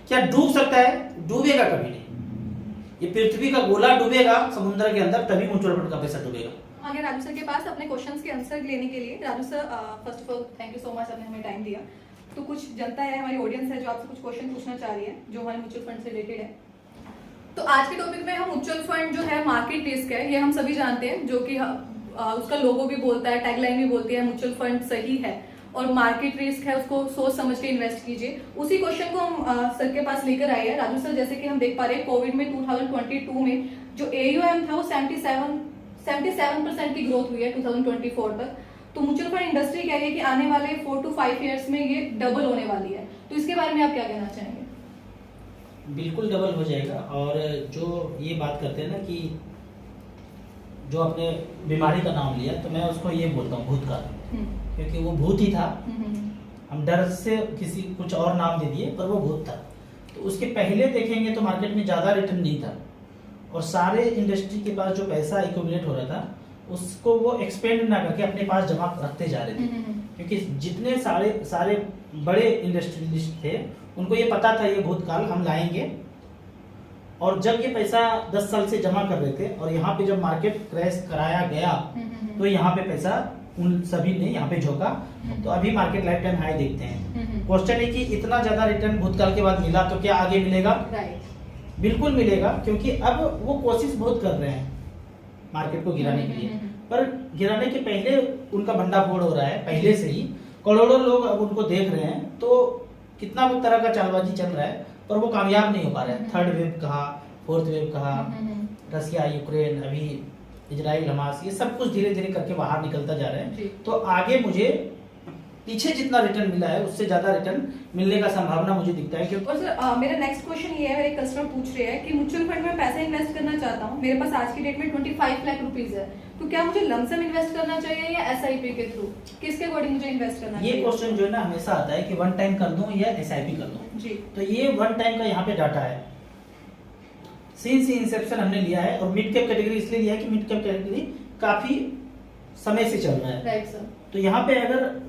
क्या डूब सकता है? डूबेगा कभी नहीं। ये पृथ्वी का गोला डूबेगा समुद्र के अंदर, तभी म्यूचुअल फंड का पैसा डूबेगा। आगे राजू सर के पास अपने क्वेश्चंस के आंसर लेने के लिए। Raju sir, first of all thank you so much, आपने हमें टाइम दिया। तो कुछ जनता है, हमारी ऑडियंस है जो आपसे कुछ क्वेश्चन पूछना चाह रही है जो हमारे म्यूचुअल फंड से रिलेटेड है। तो आज के टॉपिक में हम म्यूचुअल फंड जो है मार्केट रिस्क है, ये हम सभी जानते हैं, जो कि उसका लोगो भी बोलता है, टैगलाइन भी बोलती है म्यूचुअल फंड सही है और मार्केट रिस्क है, उसको सोच समझ के इन्वेस्ट कीजिए। उसी क्वेश्चन को हम सर के पास लेकर आए हैं। राजू सर, जैसे कि हम देख पा रहे हैं कोविड में 2022 में जो AUM था वो 77% की ग्रोथ हुई है 2024 तक। तो म्यूचुअल फंड इंडस्ट्री कह रही है कि आने वाले 4 to 5 ईयर्स में ये डबल होने वाली है। तो इसके बारे में आप क्या कहना चाहेंगे? बिल्कुल डबल हो जाएगा। और जो ये बात करते हैं ना कि जो अपने बीमारी का नाम लिया, तो मैं उसको ये बोलता हूँ भूतकाल, क्योंकि वो भूत ही था। हम डर से किसी कुछ और नाम दे दिए, पर वो भूत था। तो उसके पहले देखेंगे तो मार्केट में ज्यादा रिटर्न नहीं था, और सारे इंडस्ट्री के पास जो पैसा एक्यूमुलेट हो रहा था उसको वो एक्सपेंड ना करके अपने पास जमा रखते जा रहे थे। क्योंकि जितने सारे बड़े इंडस्ट्रियलिस्ट थे उनको ये पता था ये भूतकाल हम लाएंगे, और जब ये पैसा 10 साल से जमा कर रहे थे और यहाँ पे जब मार्केट क्रैश कराया गया तो यहाँ पे पैसा उन सभी ने यहाँ पे झोंका। तो अभी मार्केट लाइफ टाइम हाई देखते हैं। क्वेश्चन है कि इतना ज्यादा रिटर्न भूतकाल के बाद मिला तो क्या आगे मिलेगा? बिल्कुल मिलेगा, क्योंकि अब वो कोशिश बहुत कर रहे हैं मार्केट को गिराने के लिए, पर गिराने के पहले उनका भंडाफोड़ हो रहा है पहले से ही। करोड़ों लोग अब उनको देख रहे हैं, तो कितना भी तरह का चालबाजी चल रहा है पर वो कामयाब नहीं हो पा रहा है। थर्ड वेव कहा, फोर्थ वेव कहा, रसिया यूक्रेन, अभी इजराइल हमास, ये सब कुछ धीरे धीरे करके बाहर निकलता जा रहा है। तो आगे मुझे पीछे जितना रिटर्न मिला है उससे ज्यादा रिटर्न मिलने का संभावना मुझे दिखता है। क्योंकि और सर मेरा नेक्स्ट क्वेश्चन ये है, मेरे कस्टमर पूछ रहे हैं कि म्यूचुअल फंड में पैसा इन्वेस्ट करना चाहता हूँ, मेरे पास आज की डेट में 25 लाख रुपीज है, तो क्या मुझे लमसम इन्वेस्ट करना चाहिए या SIP के थ्रू? किसके अकॉर्डिंग मुझे इन्वेस्ट करना चाहिए? ये क्वेश्चन जो है ना हमेशा आता है कि वन टाइम कर दूं या SIP कर दूं। जी। तो ये वन टाइम का यहाँ पे डाटा है, सिंस इंसेप्शन हमने लिया है, और मिड कैप कैटेगरी इसलिए लिया है कि मिड कैप कैटेगरी काफी समय से चल रहा है। Right sir. तो यहाँ पे अगर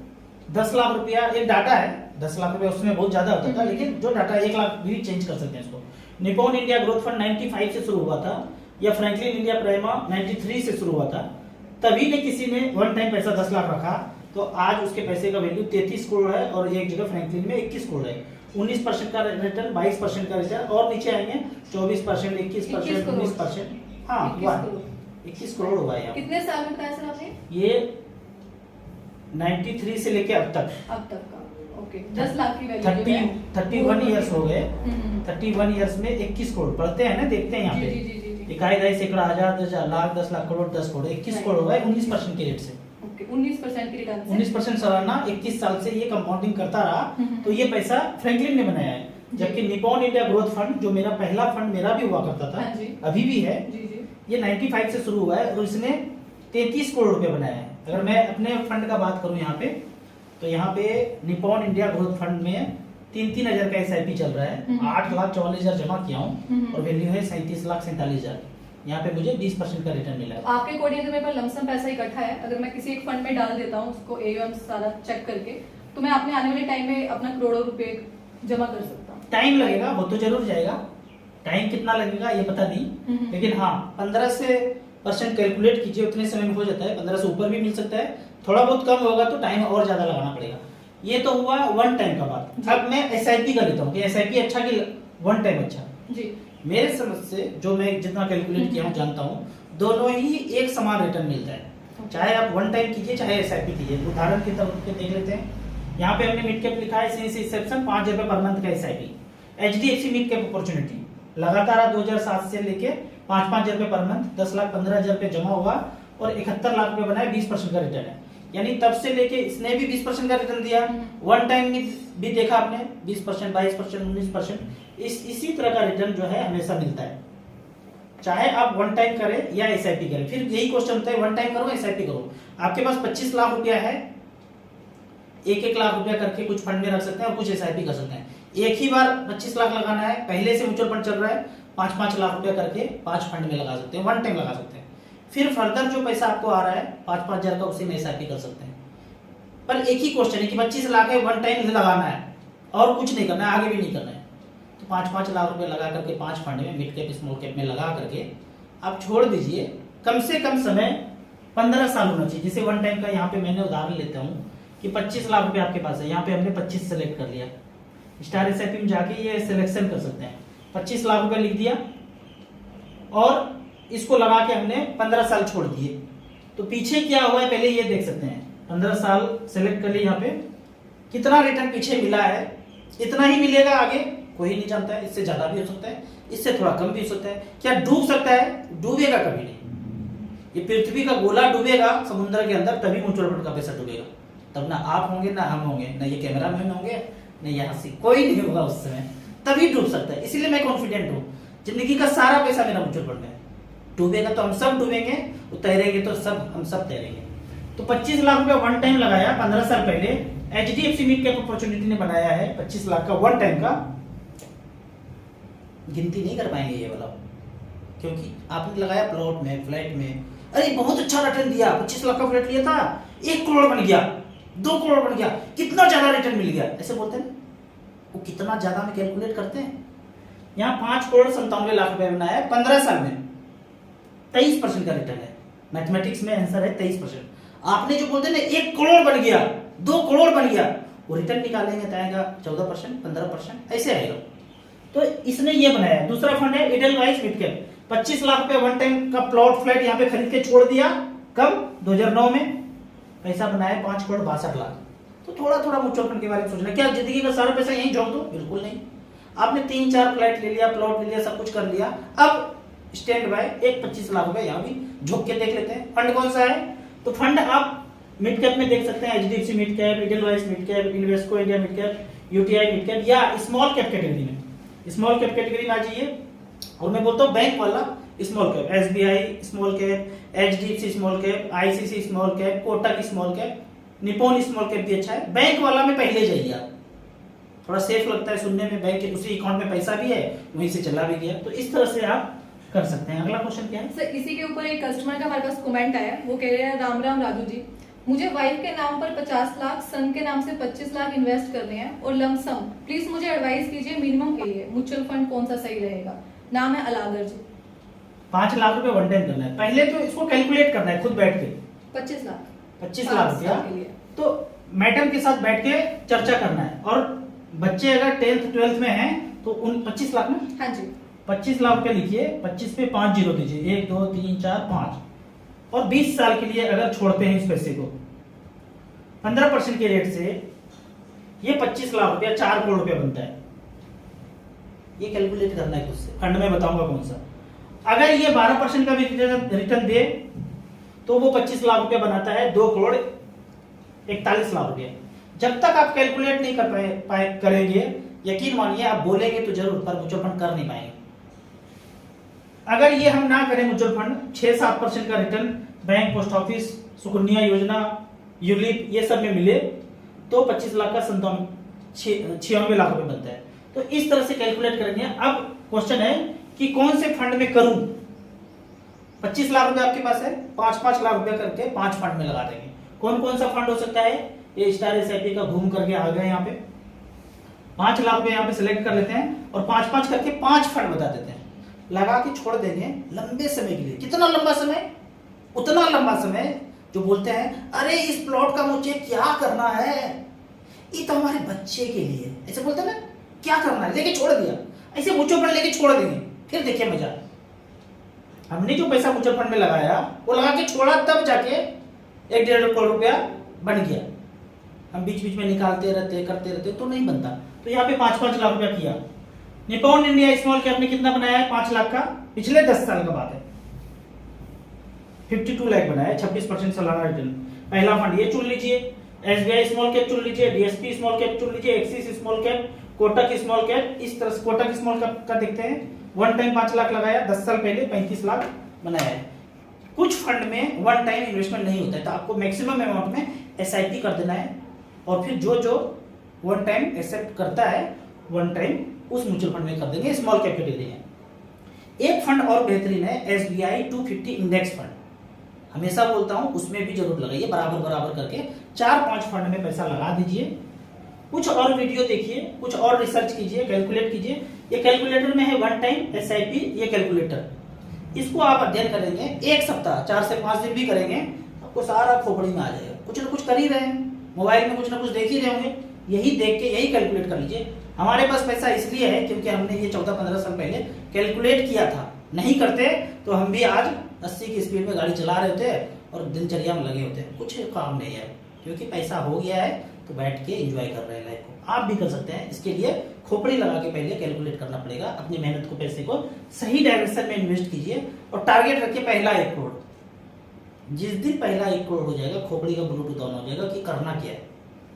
10 लाख रुपया एक डाटा है, 10 लाख रुपया उसमें बहुत ज्यादा होता था, लेकिन जो डाटा 1 लाख भी चेंज कर सकते हैं इसको। निप्पॉन इंडिया ग्रोथ फंड 95 से शुरू हुआ था, या फ्रैंकलिन इंडिया प्राइमा 93 से शुरू हुआ था। तभी ने किसी ने वन टाइम पैसा 10 लाख रखा, तो आज उसके पैसे का वैल्यू 33 करोड़ है, और एक जगह फ्रैंकलिन में 21 करोड़ है। 19% का रिटर्न, 22% का रिटर्न, और नीचे आएंगे 24%, 21%, 19%। हाँ, 21 करोड़ हुआ है। कितने साल में बताया सर आपने? ये 93 से लेके अब तक का ओके, 10 लाख की वैल्यू 31 ईयर्स हो गए। 31 ईयर्स में 21 करोड़ पढ़ते हैं ना, देखते हैं यहाँ पे इकाई, दहाई, सैकड़ा, हजार, 10 लाख, 10 लाख करोड़, 10 करोड़, 21 करोड़ हो गए 19% के रेट से। 19% की रिटर्न, 19% सालाना 21 साल से ये कंपाउंडिंग करता रहा। तो ये पैसा फ्रैंकलिन ने बनाया है, जबकि निप्पॉन इंडिया ग्रोथ फंड जो मेरा पहला फंड मेरा भी हुआ करता था, अभी भी है, ये 95 से शुरू हुआ है और इसने 33 करोड़ रुपए बनाया है। अगर मैं अपने फंड का बात करूं यहाँ पे, तो यहाँ पे निप्पॉन इंडिया ग्रोथ फंड में 3-3 हजार का SIP चल रहा है। 8,44,000 जमा किया हूँ और वैल्यू है 37,47,000। यहाँ पे मुझे 20% का रिटर्न मिला है। आपके अकॉर्डिंग मेरे पास लमसम पैसा इकट्ठा है, अगर मैं किसी एक फंड में डाल देता हूँ उसको AUM सारा चेक करके, तो मैं अपने आने वाले टाइम में अपना करोड़ों रुपए जमा कर सकता हूँ? टाइम लगेगा, वो तो जरूर जाएगा, टाइम कितना लगेगा ये पता नहीं, लेकिन हाँ 15% कैलकुलेट कीजिए, उतने समय में हो जाता है। 15 से ऊपर भी मिल सकता है, थोड़ा बहुत कम होगा तो टाइम और ज्यादा लगाना पड़ेगा। ये तो हुआ वन टाइम का बात। अब मैं SIP का लेता हूँ कि SIP अच्छा कि वन टाइम अच्छा। जी। मेरे समझ से जो मैं जितना कैलकुलेट किया हूँ जानता हूँ, दोनों ही एक समान रिटर्न मिलता है, चाहे आप वन टाइम कीजिए चाहे SIP कीजिए। उदाहरण के तौर पे देख लेते हैं, यहाँ पे हमने मिड कैप लिखा है सिंस इंसेप्शन 5 रुपए पर मंथ का SIP। HDFC mid cap opportunity लगातार 2007 से लेके 5-5 रुपए पर मंथ 10,15,000 रुपए जमा हुआ और 71 लाख रुपए बनाए, 20% का रिटर्न है। यानी तब से लेके इसने भी 20% का रिटर्न दिया। वन टाइम भी देखा आपने 20%, 22%, 19%। इसी तरह का रिटर्न जो है हमेशा मिलता है, चाहे आप वन टाइम करें या SIP करें। फिर यही क्वेश्चन होता है वन टाइम करो SIP करो। आपके पास 25 लाख रुपया है, 1-1 लाख रुपया करके कुछ फंड में रख सकते हैं और कुछ SIP कर सकते हैं। एक ही बार 25 लाख लगाना है, पहले से म्यूचुअल फंड चल रहा है, 5-5 लाख रुपया करके 5 फंड में लगा सकते हैं, वन टाइम लगा सकते हैं। फिर फर्दर जो पैसा आपको आ रहा है 5-5 हजार का, उसी में SIP कर सकते हैं। पर एक ही क्वेश्चन है कि 25 लाख है, वन टाइम लगाना है और कुछ नहीं करना है, आगे भी नहीं करना है। तो 5-5 लाख रुपए लगा करके 5 फंड में, मिड कैप स्मॉल कैप में लगा करके आप छोड़ दीजिए। कम से कम समय 15 साल होना चाहिए। जैसे वन टाइम का यहाँ पे मैंने उदाहरण लेता हूँ कि 25 लाख रुपए आपके पास है, यहाँ पे हमने 25 सेलेक्ट कर लिया। स्टार एसआईपी में जाके ये सिलेक्शन कर सकते हैं। 25 लाख रुपए लिख दिया और इसको लगा के हमने 15 साल छोड़ दिए। तो पीछे क्या हुआ है पहले ये देख सकते हैं। 15 साल सेलेक्ट कर लिए, यहाँ पे कितना रिटर्न पीछे मिला है, इतना ही मिलेगा, आगे कोई नहीं जानता है। इससे ज्यादा भी हो सकता है, इससे थोड़ा कम भी हो सकता है। क्या डूब सकता है? डूबेगा कभी नहीं। ये पृथ्वी का गोला डूबेगा समुद्र के अंदर, तभी म्यूचुअल फंड का पैसा डूबेगा। तब ना आप होंगे ना हम होंगे, ना ये कैमरा मैन होंगे, ना यहाँ से कोई नहीं होगा उस समय, तभी डूब सकता है। इसीलिए मैं कॉन्फिडेंट हूँ, जिंदगी का सारा पैसा मेरा म्यूचुअल फंड में है। डूबेगा तो हम सब डूबेंगे, तैरेंगे तो सब हम सब तैरेंगे। तो 25 लाख रुपए वन टाइम लगाया 15 साल पहले। HDFC मिड कैप अपॉर्चुनिटी ने बनाया है 25 लाख का वन टाइम का। गिनती नहीं कर पाएंगे ये वाला, क्योंकि आपने लगाया प्लॉट में, फ्लैट में। अरे बहुत अच्छा रिटर्न दिया, 25 लाख का फ्लैट लिया था, 1 करोड़ बन गया, 2 करोड़ बन गया, कितना ज्यादा रिटर्न मिल गया, ऐसे बोलते हैं। वो कितना ज्यादा में कैलकुलेट करते हैं। यहाँ 5 करोड़ 97 लाख रुपए बनाया है 15 साल में, 23% का रिटर्न है। मैथमेटिक्स में आंसर है 23%। आपने जो बोलते हैं ना 1 करोड़ बन गया, 2 करोड़ बन गया, वो रिटर्न निकालेंगे तो आएगा 14%, 15%, ऐसे आएगा। तो इसने ये बनाया। दूसरा फंड है एडलवाइस मिड कैप। 25 लाख रुपए वन टाइम का प्लॉट फ्लैट यहाँ पे खरीद के छोड़ दिया। कब? 2009 में। पैसा बनाया 5 करोड़ 62 लाख। तो थोड़ा थोड़ा म्यूचुअल फंड के बारे में सोचना। क्या जिंदगी का सारा पैसा यहीं झोंक दो? बिल्कुल नहीं। आपने 3-4 फ्लैट ले लिया, प्लॉट ले लिया, सब कुछ कर लिया। अब स्टैंड बाय एक 25 लाख रुपए यहाँ भी झोंक के देख लेते हैं। फंड कौन सा है? तो फंड आप मिड कैप में देख सकते हैं। HDFC mid cap, Edelweiss mid cap, Invesco India mid cap, UTI mid cap, या स्मॉल कैप कैटेगरी में। स्मॉल कैप कैटेगरी में आ जाइए और मैं बोलता हूँ बैंक वाला small cap, SBI small cap, HDFC small cap, ICC small cap, Kotak small cap, Nippon small cap भी अच्छा है। बैंक वाला में पहले जाइए आप, थोड़ा सेफ लगता है सुनने में। बैंक के उसी अकाउंट में पैसा भी है, वहीं से चला भी गया। तो इस तरह से आप कर सकते हैं। अगला क्वेश्चन क्या है सर? इसी के ऊपर एक कस्टमर का हमारे पास कमेंट आया। वो कह रहे हैं, राम राम राजू जी, मुझे वाइफ के नाम पर 50 लाख, सन के नाम से 25 लाख इन्वेस्ट करने हैं और लमसम, प्लीज मुझे एडवाइस कीजिए मिनिमम के लिए म्यूचुअल फंड कौन सा सही रहेगा। नाम है अलागर जी। 5 लाख रुपए वन टाइम करना है। पहले तो इसको कैलकुलेट करना है खुद बैठ के। 25 लाख 25 लाख रुपया तो मैडम के साथ बैठ के चर्चा करना है। और बच्चे अगर 10th 12th में हैं तो उन 25 लाख में, हाँ जी, 25 लाख रुपए लिखिए। 25 पे 5 जीरो दीजिए, 1 2 3 4 5। और 20 साल के लिए अगर छोड़ते हैं इस पैसे को 15% के रेट से, ये 25 लाख रुपया 4 करोड़ रुपया बनता है। ये कैलकुलेट करना है खुद से। फंड में बताऊंगा कौन सा। अगर ये 12% का भी रिटर्न दे तो वो 25 लाख रुपया बनाता है 2 करोड़ 41 लाख रुपया। जब तक आप कैलकुलेट नहीं कर करेंगे, यकीन मानिए आप बोलेंगे तो जरूर, पर म्यूचुअल फंड कर नहीं पाएंगे। अगर ये हम ना करें म्यूचुअल फंड, 6-7% का return bank, post office, Sukanya योजना, यूलिप, ये सब में मिले तो 25 लाख का 96 लाख रुपए बनता है। तो इस तरह से कैलकुलेट करेंगे। अब क्वेश्चन है कि कौन से फंड में करूं। 25 लाख रुपए आपके पास है, 5-5 लाख रुपए करके 5 फंड में लगा देंगे। कौन कौन सा फंड हो सकता है? ये स्टार एसआईपी का घूम करके आ गए यहाँ पे। 5 लाख रुपए यहाँ पे सिलेक्ट कर लेते हैं और 5-5 करके 5 फंड बता देते हैं। लगा के छोड़ देंगे लंबे समय के लिए। कितना लंबा समय? उतना लंबा समय जो बोलते हैं अरे इस प्लॉट का मुझे क्या करना है, ये तो हमारे बच्चे के लिए, ऐसे बोलते हैं ना, क्या करना है, लेके छोड़ दिया। ऐसे म्यूचुअल फंड लेके छोड़ देंगे, फिर देखिए मजा। हमने जो पैसा म्यूचुअल फंड में लगाया वो लगा के छोड़ा, तब जाके 1-1.5 करोड़ रुपया बन गया। हम बीच बीच में निकालते रहते, करते रहते तो नहीं बनता। तो यहाँ पे 5-5 लाख रुपया किया। निप्पॉन इंडिया स्मॉल कैप ने कितना बनाया है? 5 लाख का। पिछले 10 साल का बात है, 52 लाख बनाया, 26% सालाना रिटर्न। पहला फंड ये चुन लीजिए, SBI स्मॉल कैप चुन लीजिए, DSP स्मॉल कैप चुन लीजिए, axis small cap, Kotak small cap. इस तरह से कोटक स्मॉल कैप का देखते हैं। वन टाइम 5 लाख लगाया, 10 साल पहले 35 लाख बनाया है। कुछ फंड में वन टाइम इन्वेस्टमेंट नहीं होता है, तो आपको मैक्सिमम अमाउंट में SIP कर देना है। और फिर जो जो वन टाइम एक्सेप्ट करता है वन टाइम उस म्यूचुअल फंड में कर देंगे। स्मॉल कैप कैटेगरी है। एक फंड और बेहतरीन है, SBI 250 इंडेक्स फंड। हमेशा बोलता हूं उसमें भी जरूर लगाइए, बराबर बराबर करके 4-5 फंड में पैसा लगा दीजिए। कुछ और वीडियो देखिए, कुछ और रिसर्च कीजिए, कैलकुलेट कीजिए, ये कैलकुलेटर में है वन टाइम SIP, ये कैलकुलेटर, इसको आप अध्ययन करेंगे 1 सप्ताह, 4 से 5 दिन भी करेंगे, आपको सारा खोपड़ी में आ जाएगा। कुछ ना कुछ कर ही रहे हैं, मोबाइल में कुछ ना कुछ देख ही रहे होंगे, यही देख के यही कैलकुलेट कर लीजिए। हमारे पास पैसा इसलिए है क्योंकि हमने ये 14-15 साल पहले कैलकुलेट किया था। नहीं करते तो हम भी आज 80 की स्पीड में गाड़ी चला रहे होते और दिनचर्या में लगे होते। कुछ काम नहीं है, क्योंकि पैसा हो गया है तो बैठ के एंजॉय कर रहे हैं लाइफ को। आप भी कर सकते हैं। इसके लिए खोपड़ी लगा के पहले कैलकुलेट करना पड़ेगा। अपनी मेहनत को, पैसे को सही डायरेक्शन में इन्वेस्ट कीजिए और टारगेट रखिए पहला 1 करोड़। जिस दिन पहला 1 करोड़ हो जाएगा, खोपड़ी का ब्लूटूथ ऑन हो जाएगा कि करना क्या है।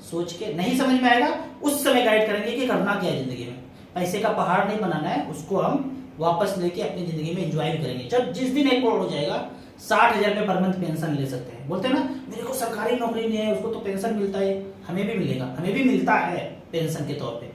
सोच के नहीं समझ में आएगा, उस समय गाइड करेंगे कि करना क्या है जिंदगी में। पैसे का पहाड़ नहीं बनाना है, उसको हम वापस लेके अपनी जिंदगी में एंजॉय भी करेंगे। जब जिस दिन 1 करोड़ हो जाएगा, 60,000 रुपये पर मंथ पेंशन ले सकते हैं। बोलते हैं ना मेरे को सरकारी नौकरी नहीं है, उसको तो पेंशन मिलता है, हमें भी मिलेगा, हमें भी मिलता है पेंशन के तौर पे।